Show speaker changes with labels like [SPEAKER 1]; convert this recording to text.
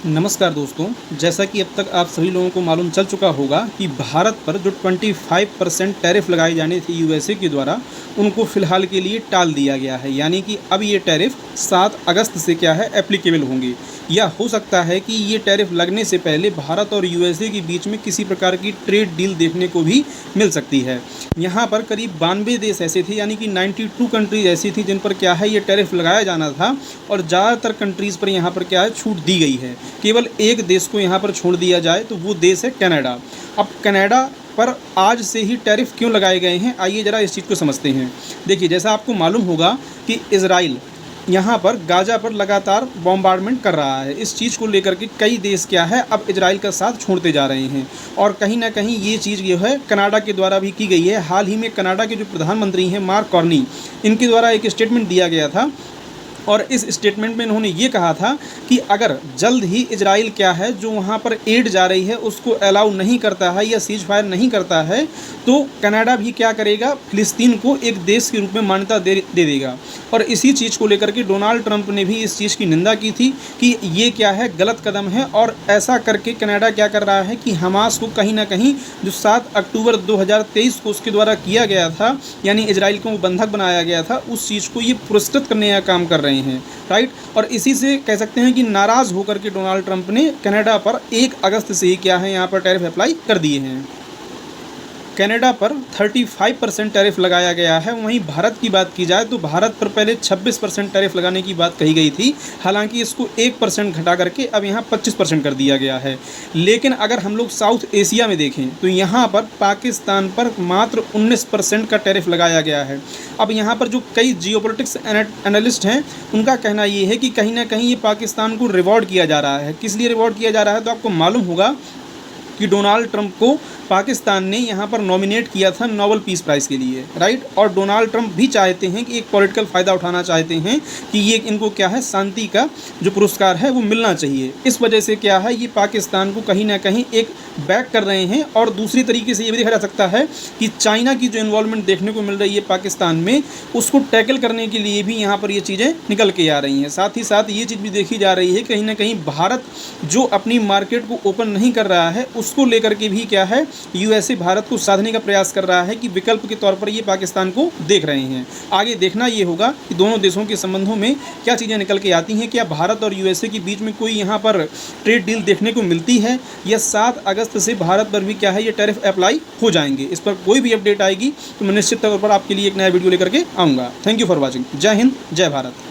[SPEAKER 1] नमस्कार दोस्तों, जैसा कि अब तक आप सभी लोगों को मालूम चल चुका होगा कि भारत पर जो 25% टैरिफ लगाए जाने थे यूएसए के द्वारा, उनको फ़िलहाल के लिए टाल दिया गया है। यानी कि अब ये टैरिफ 7 अगस्त से क्या है एप्लीकेबल होंगे, या हो सकता है कि ये टैरिफ लगने से पहले भारत और यूएसए के बीच में किसी प्रकार की ट्रेड डील देखने को भी मिल सकती है। यहाँ पर करीब 92 देश ऐसे थे, यानी कि 92 कंट्रीज़ ऐसी थी जिन पर क्या है ये टैरिफ लगाया जाना था, और ज़्यादातर कंट्रीज़ पर यहाँ पर क्या है छूट दी गई है। केवल एक देश को यहाँ पर छोड़ दिया जाए तो वो देश है कनाडा। अब कनाडा पर आज से ही टैरिफ क्यों लगाए गए हैं, आइए ज़रा इस चीज़ को समझते हैं। देखिए, जैसा आपको मालूम होगा कि इज़राइल यहाँ पर गाज़ा पर लगातार बॉम्बार्डमेंट कर रहा है। इस चीज़ को लेकर के कई देश क्या है अब इजराइल का साथ छोड़ते जा रहे हैं, और कहीं ना कहीं ये चीज़ जो है कनाडा के द्वारा भी की गई है। हाल ही में कनाडा के जो प्रधानमंत्री हैं मार्क कार्नी, इनके द्वारा एक स्टेटमेंट दिया गया था, और इस स्टेटमेंट में इन्होंने ये कहा था कि अगर जल्द ही इजराइल क्या है जो वहाँ पर एड जा रही है उसको अलाउ नहीं करता है या सीज फायर नहीं करता है, तो कनाडा भी क्या करेगा, फ़िलिस्तीन को एक देश के रूप में मान्यता दे देगा। और इसी चीज़ को लेकर के डोनाल्ड ट्रंप ने भी इस चीज़ की निंदा की थी कि ये क्या है गलत कदम है, और ऐसा करके कनाडा क्या कर रहा है कि हमास को कहीं ना कहीं जो 7 अक्टूबर 2023 को उसके द्वारा किया गया था, यानी इजराइल को बंधक बनाया गया था, उस चीज़ को ये पुरस्कृत करने का काम कर रहे हैं, राइट। और इसी से कह सकते हैं कि नाराज़ होकर के डोनाल्ड ट्रंप ने कनाडा पर 1 अगस्त से ही क्या है यहाँ पर टैरिफ अप्लाई कर दिए हैं। कनाडा पर 35% टैरिफ लगाया गया है। वहीं भारत की बात की जाए तो भारत पर पहले 26% टैरिफ लगाने की बात कही गई थी, हालांकि इसको 1% घटा करके अब यहाँ 25% कर दिया गया है। लेकिन अगर हम लोग साउथ एशिया में देखें तो यहाँ पर पाकिस्तान पर मात्र 19% का टैरिफ लगाया गया है। अब यहाँ पर जो कई जियोपॉलिटिक्स एनालिस्ट हैं उनका कहना ये है कि कहीं ना कहीं ये पाकिस्तान को रिवॉर्ड किया जा रहा है। किस लिए रिवॉर्ड किया जा रहा है, तो आपको मालूम होगा कि डोनाल्ड ट्रंप को पाकिस्तान ने यहाँ पर नॉमिनेट किया था नोबेल पीस प्राइज़ के लिए, राइट। और डोनाल्ड ट्रंप भी चाहते हैं कि एक पॉलिटिकल फ़ायदा उठाना चाहते हैं कि ये इनको क्या है शांति का जो पुरस्कार है वो मिलना चाहिए। इस वजह से क्या है ये पाकिस्तान को कहीं ना कहीं एक बैक कर रहे हैं। और दूसरी तरीके से ये भी देखा जा सकता है कि चाइना की जो इन्वॉल्वमेंट देखने को मिल रही है पाकिस्तान में, उसको टैकल करने के लिए भी यहाँ पर ये चीज़ें निकल के आ रही हैं। साथ ही साथ ये चीज़ भी देखी जा रही है कहीं ना कहीं भारत जो अपनी मार्केट को ओपन नहीं कर रहा है, उसको लेकर के भी क्या है यूएसए भारत को साधने का प्रयास कर रहा है कि विकल्प के तौर पर ये पाकिस्तान को देख रहे हैं। आगे देखना ये होगा कि दोनों देशों के संबंधों में क्या चीज़ें निकल के आती हैं। क्या भारत और यूएसए के बीच में कोई यहाँ पर ट्रेड डील देखने को मिलती है, या 7 अगस्त से भारत पर भी क्या है ये टैरिफ अप्लाई हो जाएंगे। इस पर कोई भी अपडेट आएगी तो मैं निश्चित तौर पर आपके लिए एक नया वीडियो लेकर के आऊँगा। Thank you for watching. जय हिंद, जय भारत।